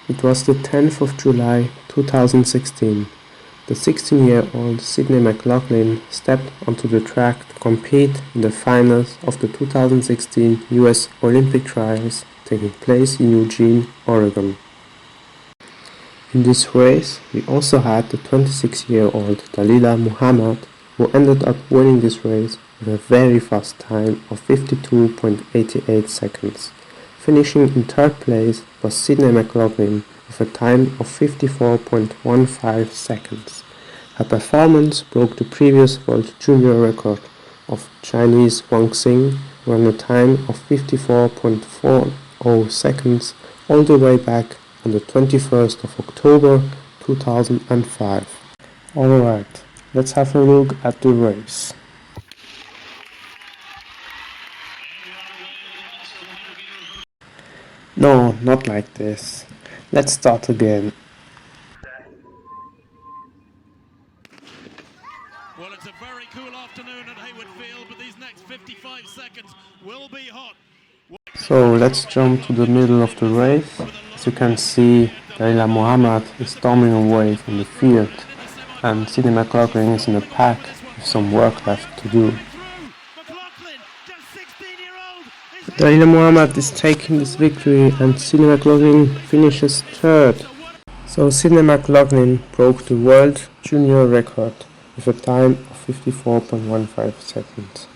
It was the 10th of July 2016. The 16-year-old Sydney McLaughlin stepped onto the track to compete in the finals of the 2016 US Olympic Trials taking place in Eugene, Oregon. In this race, we also had the 26-year-old Dalilah Muhammad, who ended up winning this race with a very fast time of 52.88 seconds. Finishing in third place was Sydney McLaughlin with a time of 54.15 seconds. Her performance broke the previous world junior record of Chinese Wang Xing, who ran a time of 54.40 seconds all the way back on the 21st of October 2005. Alright, let's have a look at the race. No, not like this. Let's start again. Well, it's a very cool afternoon at Hayward Field, but these next 55 seconds will be hot. So let's jump to the middle of the race. As you can see, Dalilah Muhammad is storming away from the field, and Sydney McLaughlin is in the pack with some work left to do. Dalilah Muhammad is taking this victory and Sydney McLaughlin finishes third. So Sydney McLaughlin broke the world junior record with a time of 54.15 seconds.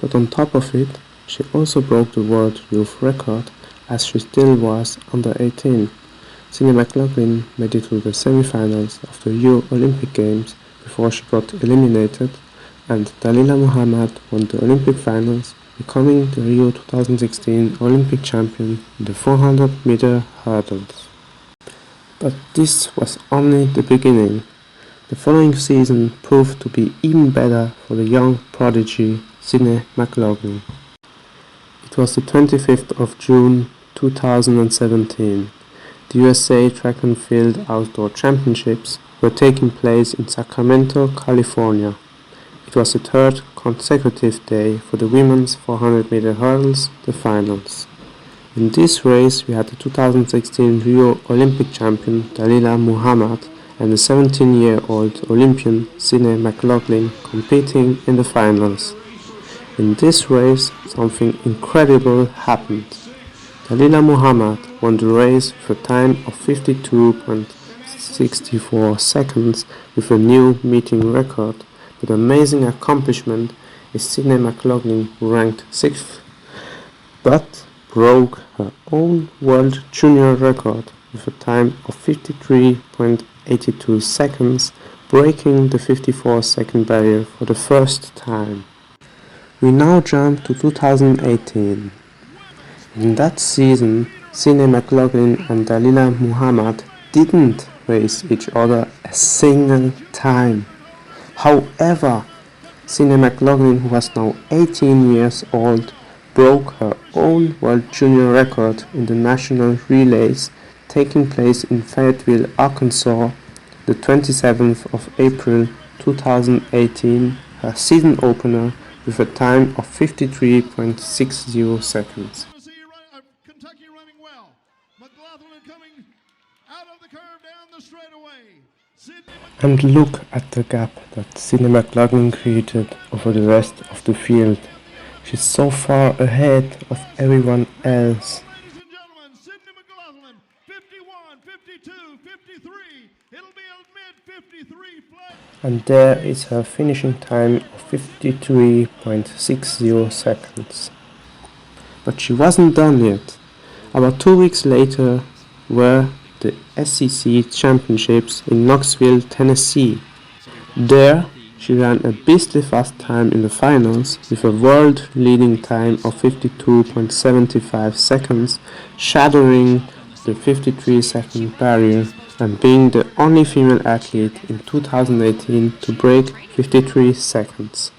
But on top of it, she also broke the world youth record as she still was under 18. Sydney McLaughlin made it to the semi-finals of the Rio Olympic Games before she got eliminated, and Dalilah Muhammad won the Olympic finals, becoming the Rio 2016 Olympic champion in the 400-meter hurdles. But this was only the beginning. The following season proved to be even better for the young prodigy Sydney McLaughlin. It was the 25th of June 2017. The USA Track and Field Outdoor Championships were taking place in Sacramento, California. It was the third consecutive day for the women's 400-meter hurdles, the finals. In this race we had the 2016 Rio Olympic champion Dalilah Muhammad and the 17-year-old Olympian Sydney McLaughlin competing in the finals. In this race, something incredible happened. Dalilah Muhammad won the race with a time of 52.64 seconds with a new meeting record. But the amazing accomplishment is Sydney McLaughlin, who ranked 6th, but broke her own world junior record with a time of 53.82 seconds, breaking the 54-second barrier for the first time. We now jump to 2018. In that season, Sydney McLaughlin and Dalilah Muhammad didn't race each other a single time. However, Sydney McLaughlin, who was now 18 years old, broke her own world junior record in the national relays taking place in Fayetteville, Arkansas, the 27th of April 2018, her season opener with a time of 53.60 seconds. Kentucky running well. McLaughlin coming out of the curve down the straightaway. And look at the gap that Sydney McLaughlin created over the rest of the field. She's so far ahead of everyone else. Ladies and gentlemen, Sydney McLaughlin, 51, 52, 53. It'll be a mid-53 flight. And there is her finishing time of 53.60 seconds. But she wasn't done yet. About 2 weeks later were the SEC Championships in Knoxville, Tennessee. There, she ran a beastly fast time in the finals with a world-leading time of 52.75 seconds, shattering the 53-second barrier and being the only female athlete in 2018 to break 53 seconds.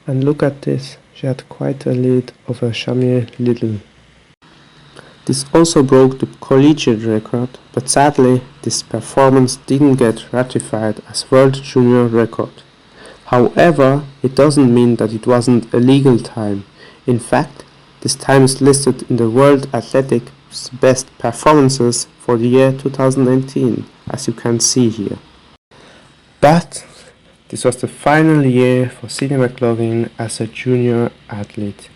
And look at this, she had quite a lead over Shamir Little. This also broke the collegiate record, but sadly this performance didn't get ratified as world junior record. However, it doesn't mean that it wasn't a legal time. In fact, this time is listed in the World Athletic best performances for the year 2019, as you can see here. But this was the final year for Sydney McLaughlin as a junior athlete.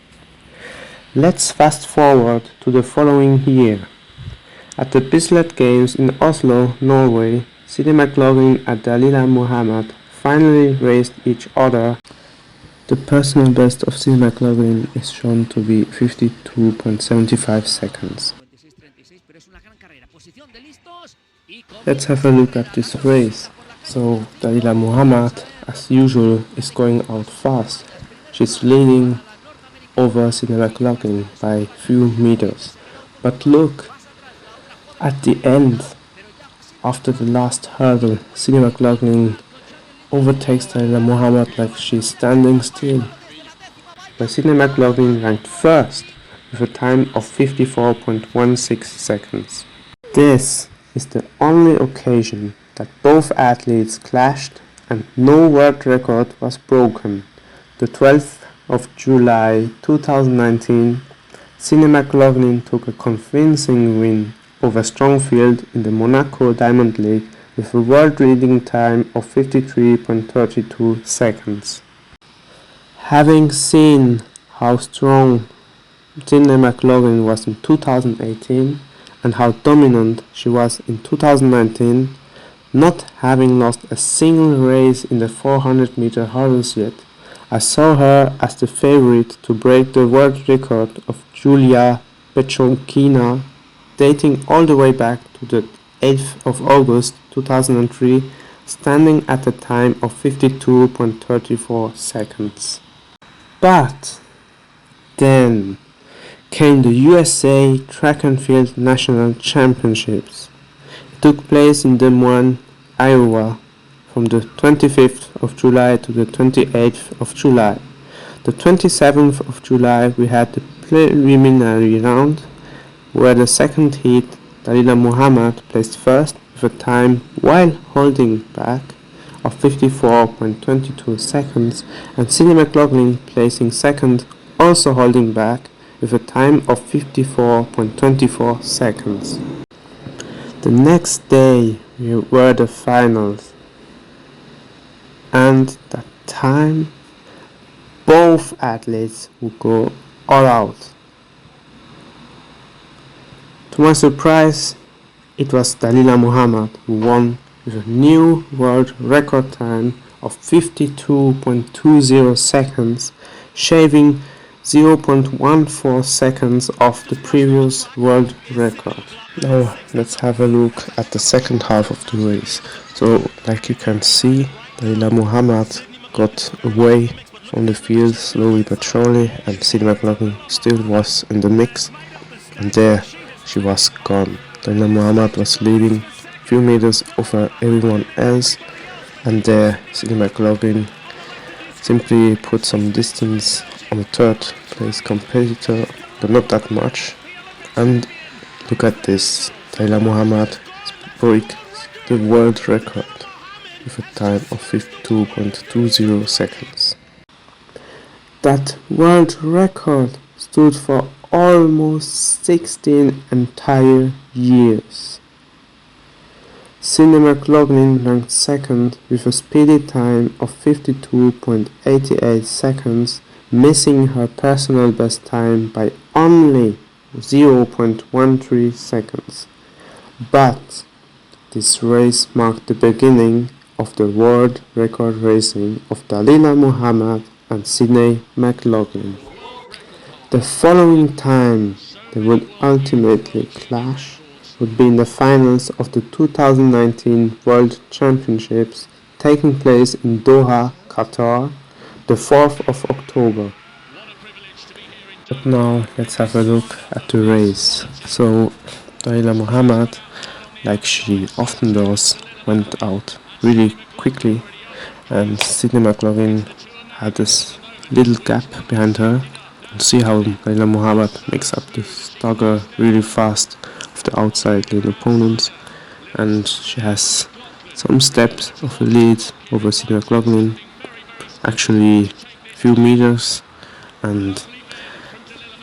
Let's fast forward to the following year. At the Bislett Games in Oslo, Norway, Sydney McLaughlin and Dalilah Muhammad finally raced each other. The personal best of Sydney McLaughlin is shown to be 52.75 seconds. Let's have a look at this race. So Dalilah Muhammad, as usual, is going out fast. She's leading over Sydney McLaughlin by a few meters. But look, at the end, after the last hurdle, Sydney McLaughlin overtakes Dalilah Muhammad like she's standing still. But Sydney McLaughlin ranked first with a time of 54.16 seconds. This is the only occasion that both athletes clashed and no world record was broken. The 12th of July 2019, Sydney McLaughlin took a convincing win over strong field in the Monaco Diamond League with a world-leading time of 53.32 seconds. Having seen how strong Sydney McLaughlin was in 2018 and how dominant she was in 2019, not having lost a single race in the 400-meter hurdles yet, I saw her as the favorite to break the world record of Julia Pechonkina, dating all the way back to the 8th of August 2003, standing at a time of 52.34 seconds. But then came the USA Track and Field National Championships. It took place in Des Moines, Iowa, from the 25th of July to the 28th of July. The 27th of July we had the preliminary round, where the second heat Dalilah Muhammad placed first with a time while holding back of 54.22 seconds, and Sydney McLaughlin placing second, also holding back with a time of 54.24 seconds. The next day were the finals, and that time both athletes would go all out. To my surprise, it was Dalilah Muhammad who won with a new world record time of 52.20 seconds, shaving 0.14 seconds off the previous world record. Now let's have a look at the second half of the race. So like you can see, Dalilah Muhammad got away from the field slowly but surely, and Sydney McLaughlin still was in the mix, and there she was gone. Dalilah Muhammad was leading a few meters over everyone else, and there Sydney McLaughlin simply put some distance on the third place competitor, but not that much. And look at this, Dalilah Muhammad broke the world record with a time of 52.20 seconds. That world record stood for almost 16 entire years. Sydney McLaughlin ranked second with a speedy time of 52.88 seconds, missing her personal best time by only 0.13 seconds. But this race marked the beginning of the world record racing of Dalilah Muhammad and Sydney McLaughlin. The following time they would ultimately clash would be in the finals of the 2019 World Championships taking place in Doha, Qatar, the 4th of October. But now let's have a look at the race. So Dalilah Muhammad, like she often does, went out really quickly, and Sydney McLaughlin had this little gap behind her. And see how Dalilah Muhammad makes up the stagger really fast of the outside lane opponents, and she has some steps of a lead over Sydney McLaughlin, actually a few meters. And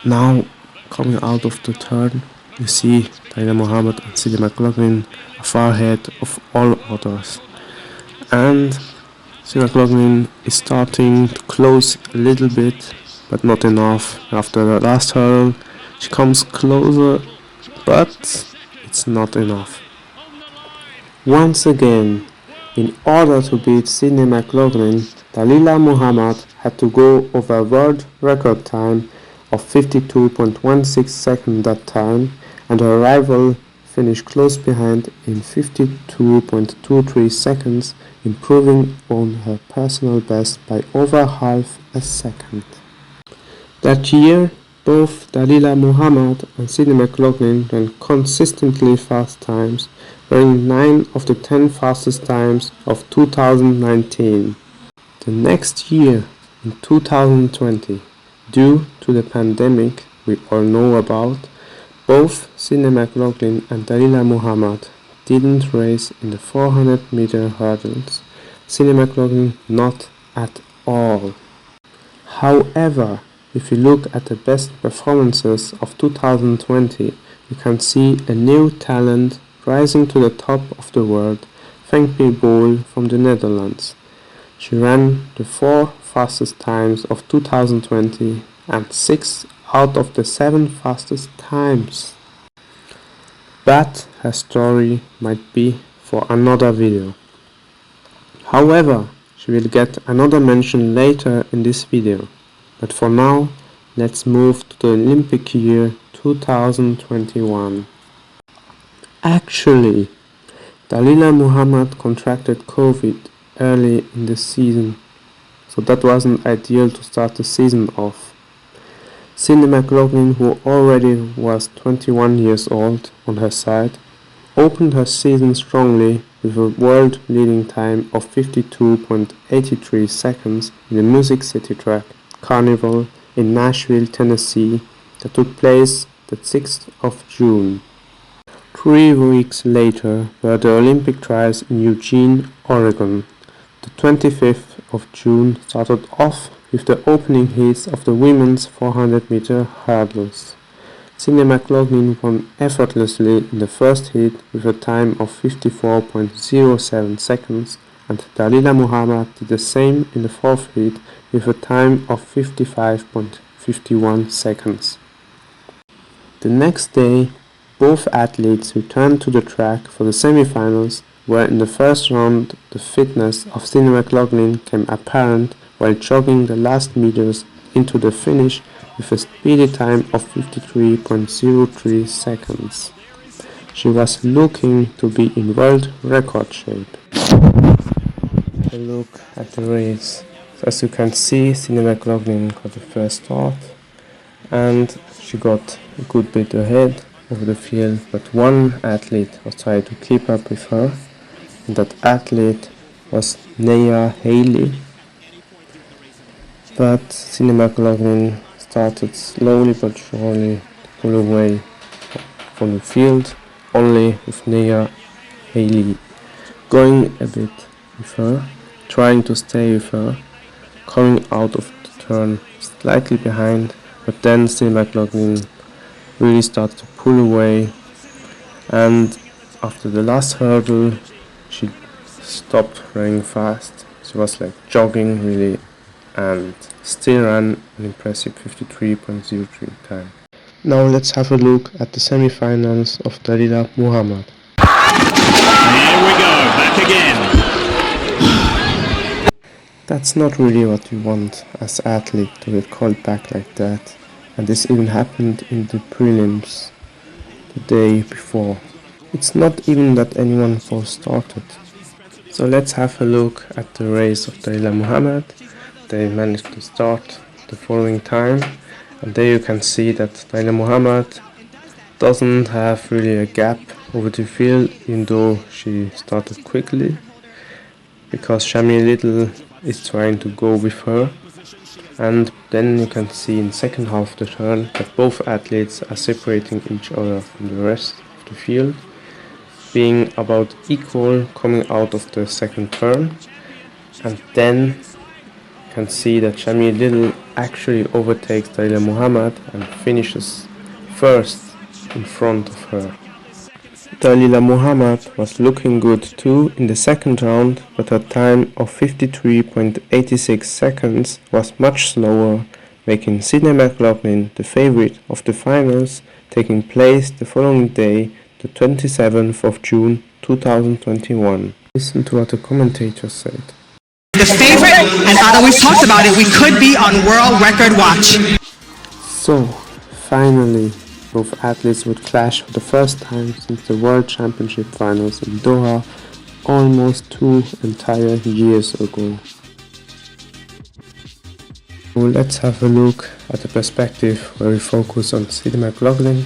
now coming out of the turn, you see Dalilah Muhammad and Sydney McLaughlin are far ahead of all others. And Sydney McLaughlin is starting to close a little bit, but not enough. After the last hurdle, she comes closer, but it's not enough. Once again, in order to beat Sydney McLaughlin, Dalilah Muhammad had to go over a world record time of 52.16 seconds that time, and her rival finished close behind in 52.23 seconds, improving on her personal best by over half a second. That year, both Dalilah Muhammad and Sydney McLaughlin ran consistently fast times, running 9 of the 10 fastest times of 2019. The next year, in 2020, due to the pandemic we all know about, both Sydney McLaughlin and Dalilah Muhammad didn't race in the 400-meter hurdles. Sydney McLaughlin not at all. However, if you look at the best performances of 2020, you can see a new talent rising to the top of the world, Femke Bol from the Netherlands. She ran the 4 fastest times of 2020 and 6 out of the 7 fastest times. But her story might be for another video. However, she will get another mention later in this video. But for now, let's move to the Olympic year 2021. Actually, Dalilah Muhammad contracted COVID early in the season, so that wasn't ideal to start the season off. Sydney McLaughlin, who already was 21 years old on her side, opened her season strongly with a world-leading time of 52.83 seconds in the Music City Track Carnival in Nashville, Tennessee, that took place the 6th of June. 3 weeks later were the Olympic trials in Eugene, Oregon. The 25th of June started off with the opening heats of the women's 400-meter hurdles. Sydney McLaughlin won effortlessly in the first heat with a time of 54.07 seconds, and Dalilah Muhammad did the same in the fourth heat with a time of 55.51 seconds. The next day, both athletes returned to the track for the semi-finals, where in the first round the fitness of Sydney McLaughlin came apparent while jogging the last meters into the finish with a speedy time of 53.03 seconds. She was looking to be in world record shape. A look at the race. So as you can see, Sydney McLaughlin got the first start and she got a good bit ahead over the field, but one athlete was trying to keep up with her, and that athlete was Nia Haley. But Sydney McLaughlin started slowly but surely to pull away from the field, only with Nia Haley going a bit with her, trying to stay with her, coming out of the turn slightly behind, but then Sydney McLaughlin really started to pull away, and after the last hurdle she stopped running fast. She was like jogging really, and still ran an impressive 53.03 time. Now let's have a look at the semi-finals of Dalilah Muhammad. Here we go, back again. That's not really what you want as an athlete to get called back like that, and this even happened in the prelims the day before. It's not even that anyone false started. So let's have a look at the race of Dalilah Muhammad. They managed to start the following time, and there you can see that Dalilah Muhammad doesn't have really a gap over the field, even though she started quickly, because Shami Little is trying to go with her. And then you can see in the second half of the turn that both athletes are separating each other from the rest of the field, being about equal coming out of the second turn. And then you can see that Shami Little actually overtakes Dalilah Muhammad and finishes first in front of her. Dalilah Muhammad was looking good too in the second round, but her time of 53.86 seconds was much slower, making Sydney McLaughlin the favorite of the finals, taking place the following day, the 27th of June 2021. Listen to what the commentators said. The favorite, and Ada, we've talked about it, we could be on world record watch. So, finally, both athletes would clash for the first time since the World Championship Finals in Doha almost 2 entire years ago. So let's have a look at the perspective where we focus on Sydney McLaughlin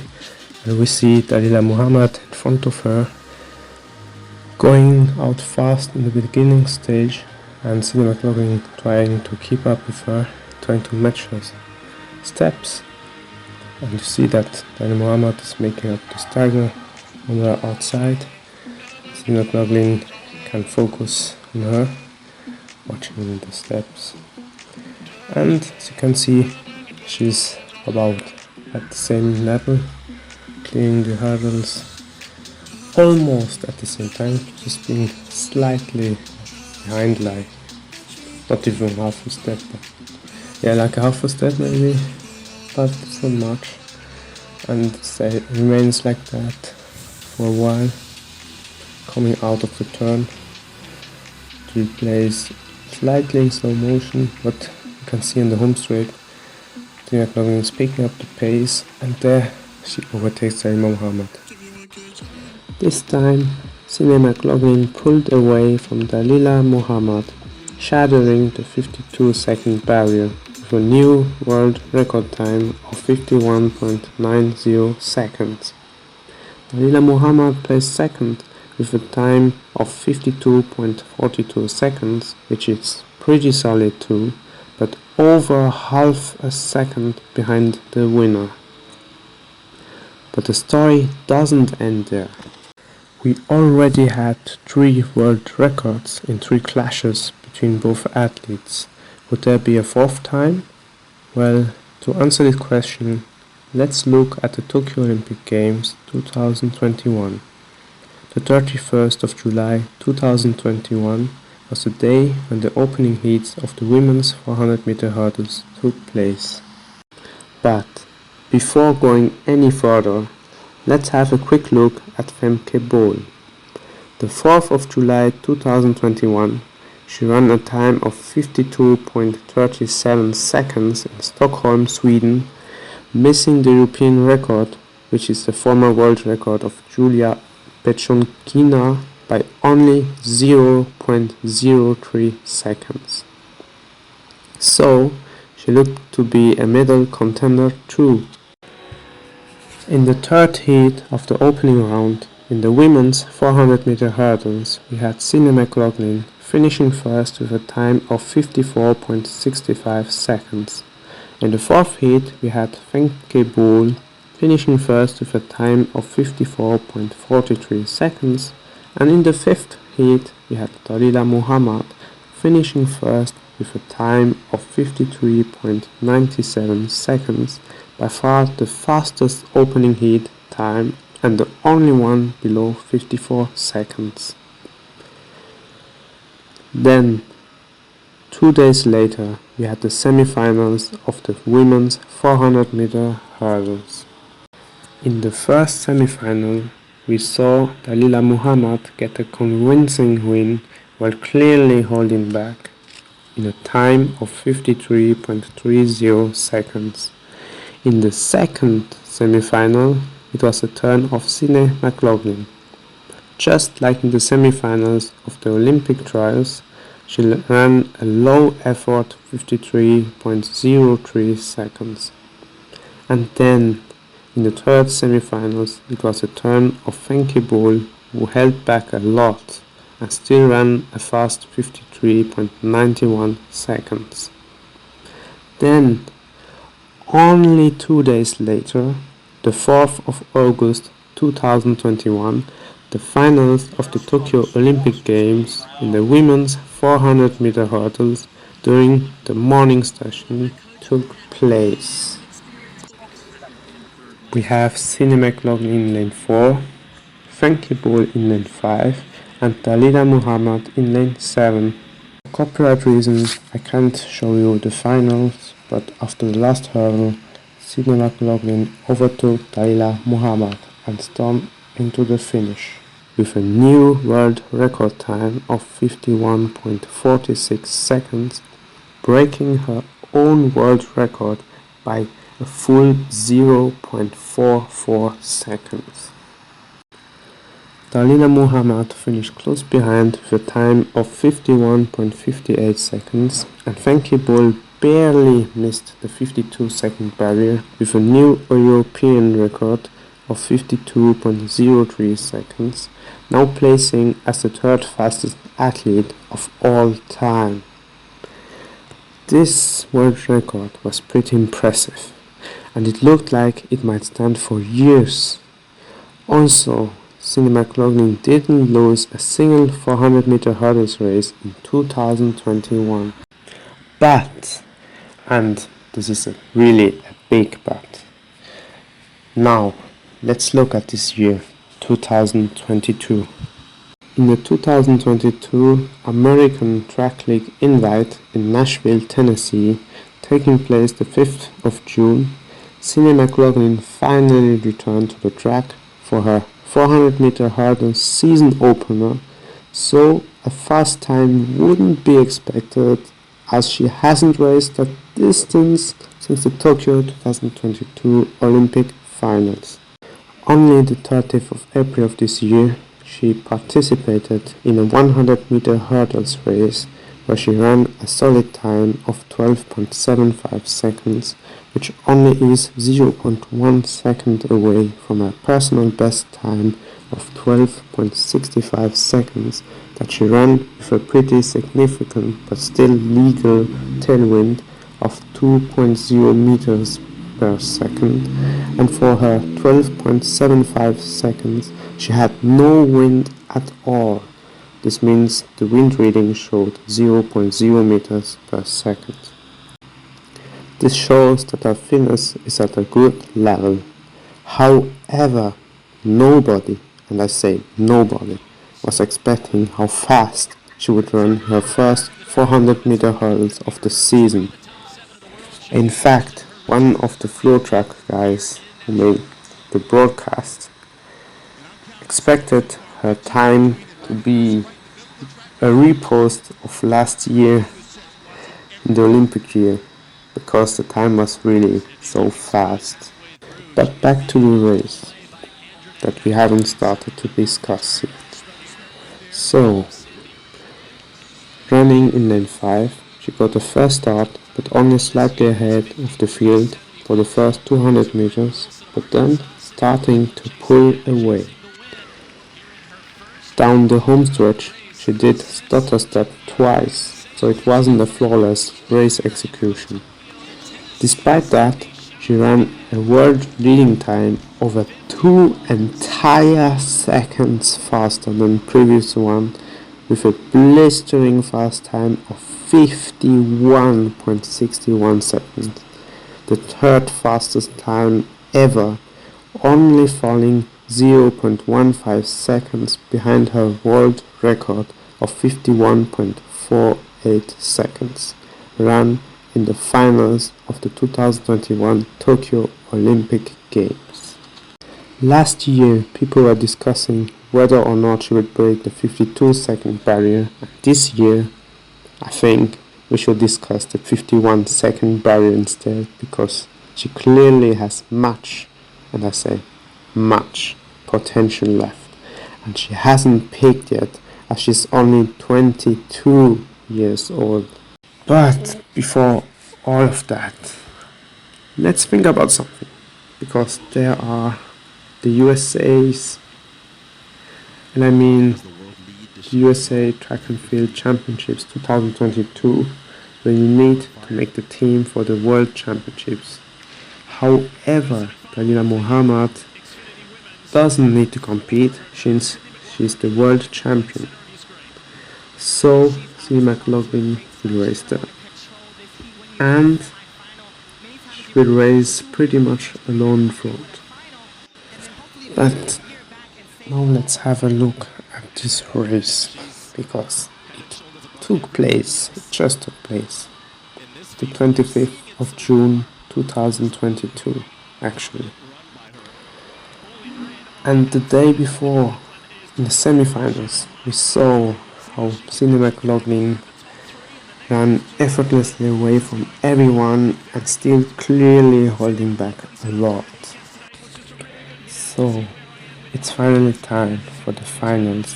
and we see Dalilah Muhammad in front of her going out fast in the beginning stage and Sydney McLaughlin trying to keep up with her, trying to match her steps. And you see that Dalilah Muhammad is making up the stagger on her outside. Sydney McLaughlin can focus on her, watching the steps. And as you can see, she's about at the same level, clearing the hurdles almost at the same time, just being slightly behind, like not even half a step, but yeah, like a half a step maybe, but it's not much, and it remains like that for a while, coming out of the turn to place slightly in slow motion, but you can see on the home straight Sydney McLaughlin is picking up the pace, and there she overtakes Dalilah Muhammad. This time Sydney McLaughlin pulled away from Dalilah Muhammad, shattering the 52-second barrier with a new world record time of 51.90 seconds. Dalilah Muhammad placed second with a time of 52.42 seconds, which is pretty solid too, but over half a second behind the winner. But the story doesn't end there. We already had 3 world records in 3 clashes between both athletes. Would there be a 4th time? Well, to answer this question, let's look at the Tokyo Olympic Games 2021. The 31st of July 2021 was the day when the opening heats of the women's 400 meter hurdles took place. But before going any further, let's have a quick look at Femke Bol. The 4th of July 2021, she ran a time of 52.37 seconds in Stockholm, Sweden, missing the European record, which is the former world record of Julia Pechonkina, by only 0.03 seconds. So, she looked to be a medal contender too. In the 3rd heat of the opening round, in the women's 400 meter hurdles, we had Sydney McLaughlin finishing first with a time of 54.65 seconds. In the 4th heat, we had Femke Bol finishing first with a time of 54.43 seconds, and in the 5th heat, we had Dalilah Muhammad finishing first with a time of 53.97 seconds, by far the fastest opening heat time and the only one below 54 seconds. Then, 2 days later, we had the semi-finals of the women's 400 meter hurdles. In the first semi-final, we saw Dalilah Muhammad get a convincing win while clearly holding back in a time of 53.30 seconds. In the second semi-final, it was the turn of Sydney McLaughlin. Just like in the semi-finals of the Olympic trials, she ran a low-effort 53.03 seconds. And then, in the 3rd semi-finals, it was the turn of Femke Bol, who held back a lot and still ran a fast 53.91 seconds. Then, only 2 days later, the 4th of August 2021, the finals of the Tokyo Olympic Games in the women's 400 meter hurdles during the morning session took place. We have Sydney McLaughlin in lane 4, Femke Bol in lane 5, and Dalilah Muhammad in lane 7. For copyright reasons, I can't show you the finals, but after the last hurdle, Sydney McLaughlin overtook Dalilah Muhammad and stormed into the finish with a new world record time of 51.46 seconds, breaking her own world record by a full 0.44 seconds. Dalilah Muhammad finished close behind with a time of 51.58 seconds, and Femke Bol barely missed the 52-second barrier with a new European record of 52.03 seconds, now placing as the third fastest athlete of all time. This world record was pretty impressive, and it looked like it might stand for years. Also, Sydney McLaughlin didn't lose a single 400-meter hurdles race in 2021. But, and this is really a big but, now let's look at this year, 2022. In the 2022 American Track League Invite in Nashville, Tennessee, taking place the 5th of June, Sydney McLaughlin finally returned to the track for her 400-meter hurdles season opener, so a fast time wouldn't be expected as she hasn't raced that distance since the Tokyo 2022 Olympic finals. Only the 30th of April of this year, she participated in a 100-meter hurdles race where she ran a solid time of 12.75 seconds, which only is 0.1 second away from her personal best time of 12.65 seconds that she ran with a pretty significant but still legal tailwind of 2.0 meters per second, and for her 12.75 seconds she had no wind at all. This means the wind reading showed 0.0 meters per second. This shows that her fitness is at a good level. However, nobody, and I say nobody, was expecting how fast she would run her first 400-meter hurdles of the season. In fact, one of the floor track guys who made the broadcast expected her time to be a repost of last year in the Olympic year, because the time was really so fast. But back to the race that we haven't started to discuss yet. So, running in lane 5, she got the first start but only slightly ahead of the field for the first 200 meters, but then starting to pull away. Down the home stretch, she did stutter step twice, so it wasn't a flawless race execution. Despite that, she ran a world leading time over 2 entire seconds faster than previous one, with a blistering fast time of 51.61 seconds, the third fastest time ever, only falling 0.15 seconds behind her world record of 51.48 seconds, run in the finals of the 2021 Tokyo Olympic Games. Last year, people were discussing whether or not she would break the 52-second barrier. This year, I think we should discuss the 51-second barrier instead, because she clearly has much, and I say much, potential left, and she hasn't peaked yet as she's only 22 years old. But before all of that, let's think about something, because there are the USA's, and I mean the USA Track and Field Championships 2022, where you need to make the team for the World Championships. However, Dalilah Muhammad doesn't need to compete since she's the world champion. So, Sydney McLaughlin will race there. And she will race pretty much alone in front. But now let's have a look at this race, because it just took place, the 25th of June 2022 actually. And the day before, in the semi-finals, we saw how Sydney McLaughlin ran effortlessly away from everyone and still clearly holding back a lot. So it's finally time for the finals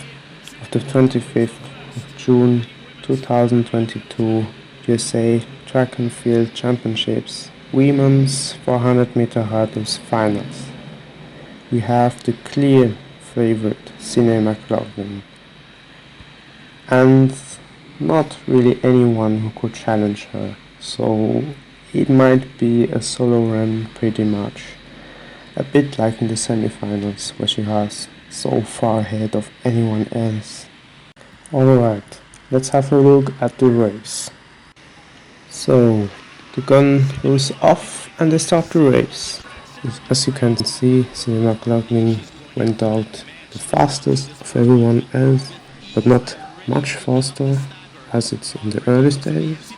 of the 25th of June 2022 USA Track and Field Championships Women's 400 meter hurdles finals. We have the clear favorite Sydney McLaughlin, and not really anyone who could challenge her, so it might be a solo run pretty much, a bit like in the semi-finals where she was so far ahead of anyone else. Alright, let's have a look at the race. So the gun goes off and they start the race. As you can see, Sydney McLaughlin went out the fastest of everyone else, but not much faster as it's in the early stages.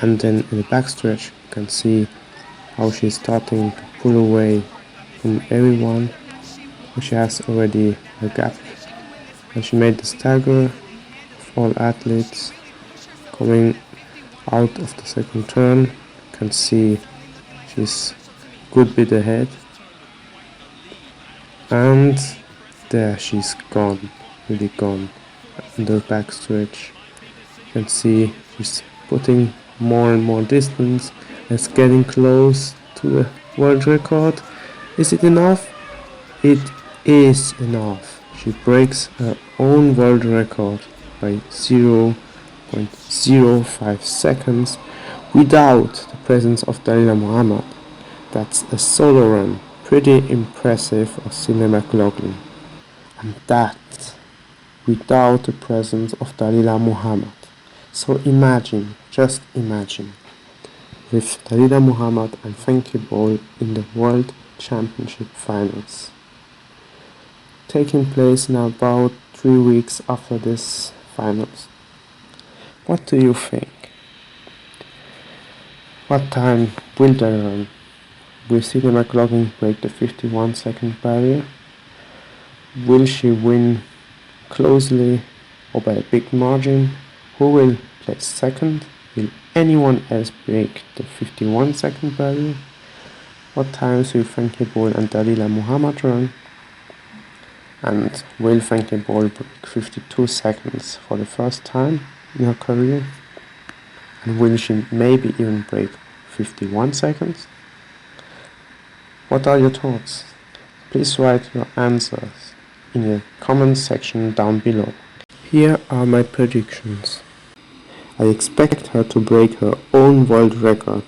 And then in the backstretch you can see how she's starting to pull away from everyone. She has already a gap, and she made the stagger of all athletes coming out of the second turn. You can see she's good bit ahead, and there she's gone, really gone. In the backstretch you can see she's putting more and more distance. It's getting close to the world record. Is it enough? It is enough. She breaks her own world record by 0.05 seconds without the presence of Dalilah Muhammad. That's a solo run, pretty impressive of Sydney McLaughlin. And that without the presence of Dalilah Muhammad. So imagine, just imagine, with Dalilah Muhammad and Femke Bol in the World Championship Finals, taking place in about 3 weeks after this finals. What do you think? What time will they run? Will Sydney McLaughlin break the 51-second barrier? Will she win closely or by a big margin? Who will place second? Will anyone else break the 51-second barrier? What times will Femke Bol and Dalilah Muhammad run? And will Femke Bol break 52 seconds for the first time in her career? And will she maybe even break 51 seconds? What are your thoughts? Please write your answers in the comment section down below. Here are my predictions. I expect her to break her own world record,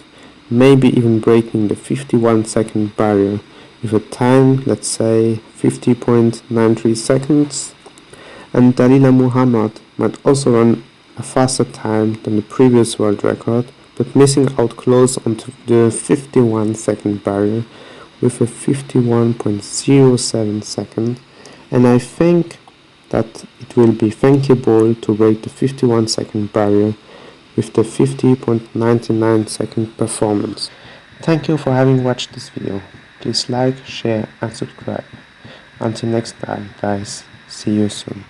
maybe even breaking the 51-second barrier with a time, let's say 50.93 seconds. And Dalilah Muhammad might also run a faster time than the previous world record, but missing out close onto the 51-second barrier with a 51.07 second. And I think that it will be Femke Bol to break the 51-second barrier with the 50.99 second performance. Thank you for having watched this video. Please like, share and subscribe. Until next time guys, see you soon.